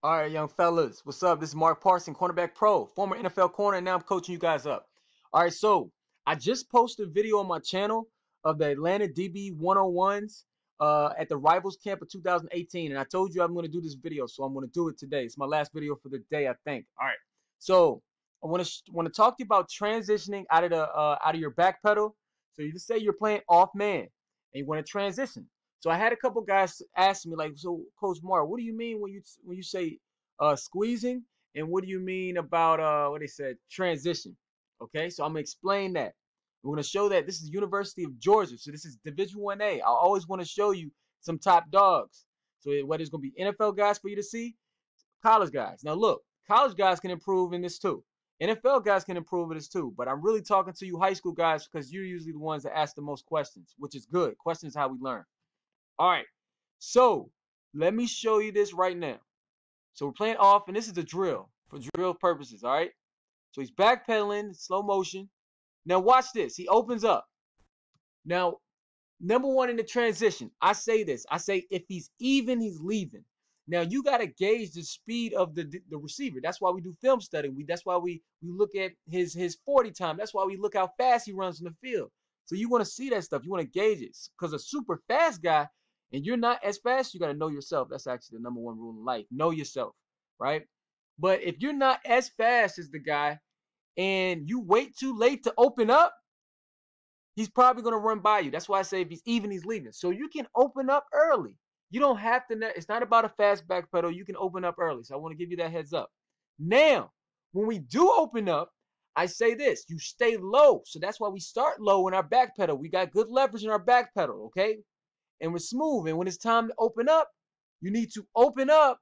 All right, young fellas, what's up? This is Mark Parson, Cornerback Pro, former NFL corner, and now I'm coaching you guys up. All right, so I just posted a video on my channel of the Atlanta DB 101s at the Rivals Camp of 2018, and I told you I'm going to do this video, so I'm going to do it today. It's my last video for the day, I think. All right, so I want to talk to you about transitioning out of your back pedal. So you just say you're playing off man and you want to transition. So I had a couple guys ask me, like, so Coach Mark, what do you mean when you say squeezing, and what do you mean about what they said transition? Okay, so I'm gonna explain that. We're gonna show that this is University of Georgia, so this is Division 1A. I always want to show you some top dogs. So whether it's gonna be NFL guys for you to see, college guys. Now look, college guys can improve in this too. NFL guys can improve in this too. But I'm really talking to you high school guys because you're usually the ones that ask the most questions, which is good. Questions is how we learn. All right, so let me show you this right now. So we're playing off, and this is a drill for drill purposes, all right? So he's backpedaling, slow motion. Now watch this. He opens up. Now, number one in the transition, I say this. I say if he's even, he's leaving. Now, you got to gauge the speed of the receiver. That's why we do film study. That's why we look at his 40 time. That's why we look how fast he runs in the field. So you want to see that stuff. You want to gauge it. Because a super fast guy, and you're not as fast, you got to know yourself. That's actually the number one rule in life. Know yourself, right? But if you're not as fast as the guy and you wait too late to open up, he's probably going to run by you. That's why I say if he's even, he's leaving. So you can open up early. You don't have to. It's not about a fast back pedal. You can open up early. So I want to give you that heads up. Now, when we do open up, I say this. You stay low. So that's why we start low in our back pedal. We got good leverage in our back pedal, okay? And we're smooth. And when it's time to open up, you need to open up,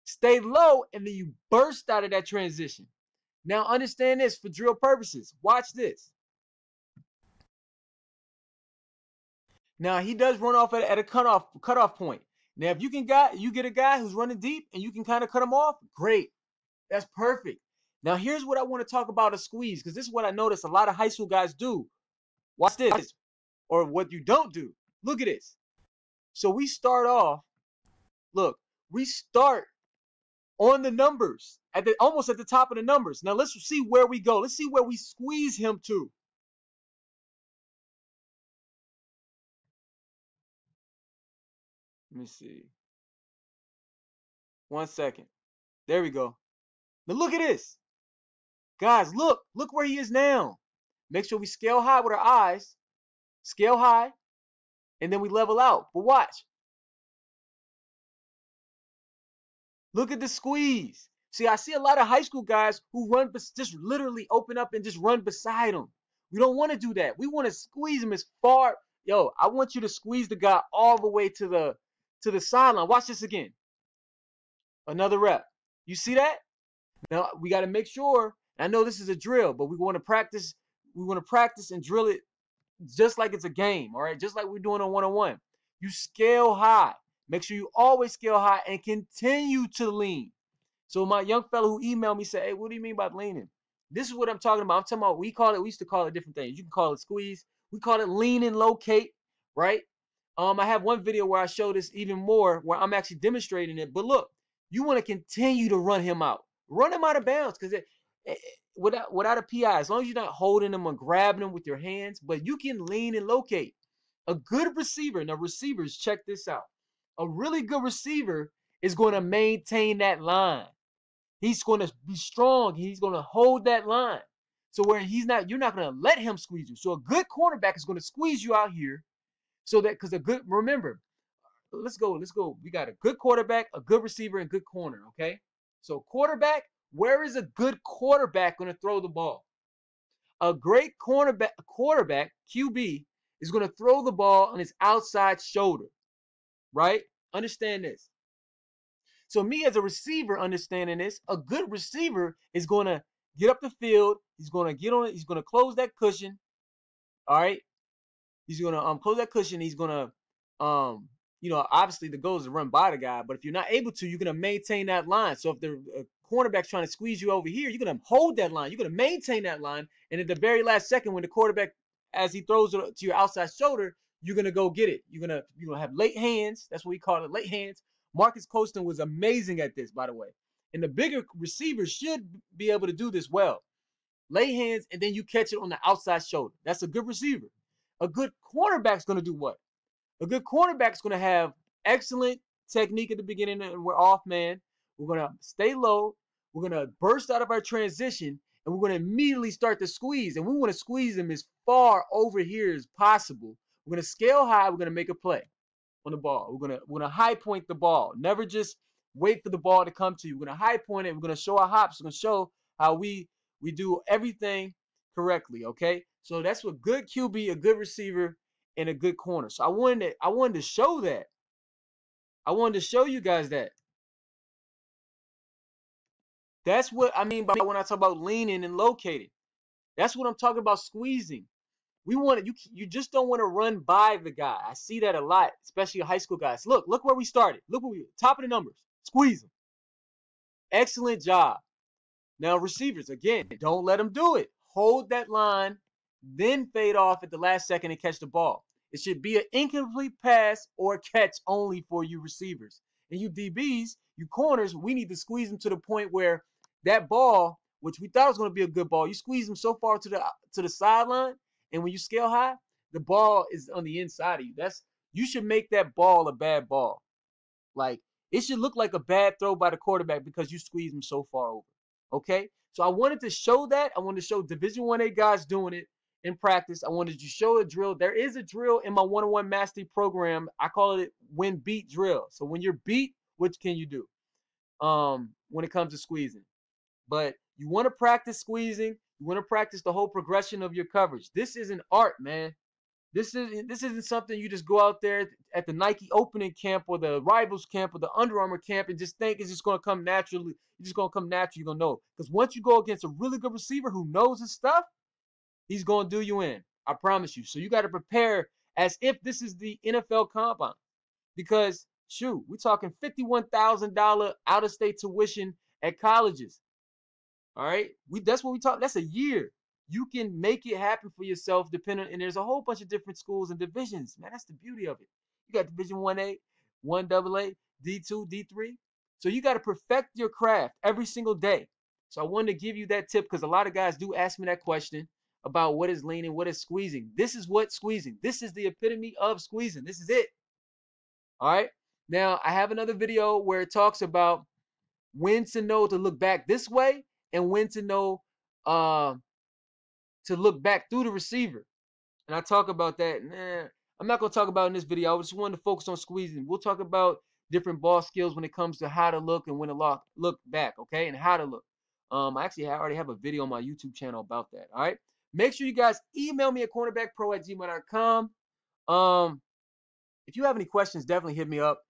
stay low, and then you burst out of that transition. Now understand this for drill purposes. Watch this. Now he does run off at a cutoff point. Now if you get a guy who's running deep and you can kind of cut him off, great. That's perfect. Now here's what I want to talk about a squeeze, because this is what I notice a lot of high school guys do. Watch this. Or what you don't do. Look at this. So we start off, look, we start on the numbers, almost at the top of the numbers. Now let's see where we go. Let's see where we squeeze him to. Let me see. 1 second. There we go. Now look at this. Guys, look where he is now. Make sure we scale high with our eyes. Scale high. And then we level out. But watch. Look at the squeeze. See, I see a lot of high school guys who run, just literally open up and just run beside him. We don't want to do that. We want to squeeze him as far. Yo, I want you to squeeze the guy all the way to the sideline. Watch this again. Another rep. You see that? Now we got to make sure. I know this is a drill, but we want to practice. We want to practice and drill it just like it's a game, all right? Just like we're doing on one-on-one. You scale high. Make sure you always scale high and continue to lean. So my young fellow who emailed me said, hey, what do you mean by leaning? This is what I'm talking about. I'm talking about, we used to call it different things. You can call it squeeze. We call it lean and locate, right? I have one video where I show this even more, where I'm actually demonstrating it. But look, you want to continue to run him out. Run him out of bounds, because without a PI, as long as you're not holding him or grabbing him with your hands, but you can lean and locate. A good receiver, now receivers, check this out. A really good receiver is going to maintain that line. He's going to be strong. He's going to hold that line. So where you're not going to let him squeeze you. So a good cornerback is going to squeeze you out here. So that, remember, let's go. We got a good quarterback, a good receiver, and good corner, okay? So quarterback, where is a good quarterback going to throw the ball? A great quarterback, QB, is going to throw the ball on his outside shoulder, right? Understand this. So me as a receiver understanding this, a good receiver is going to get up the field. He's going to get on it. He's going to close that cushion. All right. He's going to close that cushion. He's going to, obviously the goal is to run by the guy. But if you're not able to, you're going to maintain that line. So if the cornerback's trying to squeeze you over here, you're going to hold that line. You're going to maintain that line. And at the very last second, when the quarterback, as he throws it to your outside shoulder, you're going to go get it. You're going to have late hands. That's what we call it, late hands. Marcus Colston was amazing at this, by the way. And the bigger receivers should be able to do this well. Lay hands, and then you catch it on the outside shoulder. That's a good receiver. A good cornerback's going to do what? A good cornerback's going to have excellent technique at the beginning, and we're off man. We're going to stay low. We're going to burst out of our transition, and we're going to immediately start to squeeze. And we want to squeeze them as far over here as possible. We're going to scale high. We're going to make a play on the ball. We're gonna high point the ball. Never just wait for the ball to come to you. We're gonna high point it. We're gonna show our hops. We're gonna show how we do everything correctly. Okay, so that's what good QB, a good receiver, and a good corner. So I wanted to show that. I wanted to show you guys that. That's what I mean by when I talk about leaning and locating. That's what I'm talking about, squeezing. We want to, you just don't want to run by the guy. I see that a lot, especially high school guys. Look where we started. Look where we top of the numbers. Squeeze them. Excellent job. Now receivers, again, don't let them do it. Hold that line, then fade off at the last second and catch the ball. It should be an incomplete pass or catch only for you receivers. And you DBs, you corners, we need to squeeze them to the point where that ball, which we thought was going to be a good ball, you squeeze them so far to the sideline. And when you scale high, the ball is on the inside of you. You should make that ball a bad ball. Like, it should look like a bad throw by the quarterback because you squeeze him so far over. Okay? So I wanted to show that. I wanted to show Division 1A guys doing it in practice. I wanted to show a drill. There is a drill in my one-on-one mastery program. I call it when beat drill. So when you're beat, what can you do when it comes to squeezing? But you want to practice squeezing. You want to practice the whole progression of your coverage. This is an art, man. This isn't something you just go out there at the Nike opening camp or the Rivals camp or the Under Armour camp and just think it's just going to come naturally. It's just going to come naturally. You're going to know. Because once you go against a really good receiver who knows his stuff, he's going to do you in. I promise you. So you got to prepare as if this is the NFL combine. Because, shoot, we're talking $51,000 out-of-state tuition at colleges. All right, that's what we talk. That's a year. You can make it happen for yourself, depending. And there's a whole bunch of different schools and divisions, man. That's the beauty of it. You got Division 1A, 1AA, D2, D3. So you got to perfect your craft every single day. So I wanted to give you that tip because a lot of guys do ask me that question about what is leaning, what is squeezing. This is what squeezing. This is the epitome of squeezing. This is it. All right. Now I have another video where it talks about when to know to look back this way and when to know to look back through the receiver. And I talk about that. I'm not going to talk about in this video. I just wanted to focus on squeezing. We'll talk about different ball skills when it comes to how to look and when to look back, okay, and how to look. I already have a video on my YouTube channel about that, all right? Make sure you guys email me at cornerbackpro@gmail.com. If you have any questions, definitely hit me up.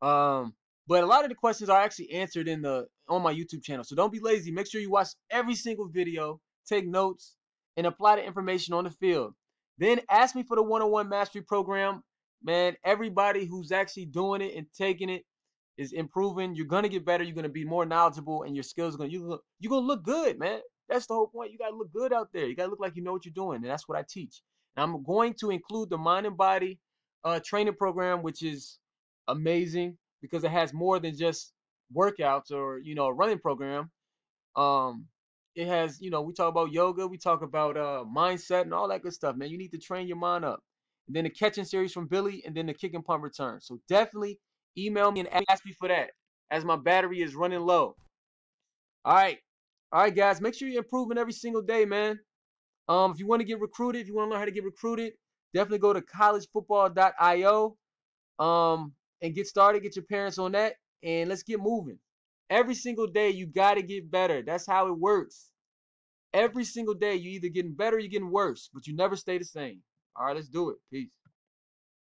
But a lot of the questions are actually answered on my YouTube channel. So don't be lazy. Make sure you watch every single video, take notes, and apply the information on the field. Then ask me for the one-on-one mastery program. Man, everybody who's actually doing it and taking it is improving. You're gonna get better. You're gonna be more knowledgeable, and your skills you're gonna look good, man. That's the whole point. You gotta look good out there. You gotta look like you know what you're doing, and that's what I teach. And I'm going to include the mind and body training program, which is amazing because it has more than just workouts or a running program. It has, we talk about yoga, we talk about mindset and all that good stuff, man. You need to train your mind up. And then the catching series from Billy, and then the kick and punt return. So definitely email me and ask me for that, as my battery is running low. All right, guys, make sure you're improving every single day, man. If you want to get recruited, if you want to learn how to get recruited, definitely go to collegefootball.io and get started. Get your parents on that, and let's get moving. Every single day, you got to get better. That's how it works. Every single day, you're either getting better or you're getting worse, but you never stay the same. All right, let's do it. Peace.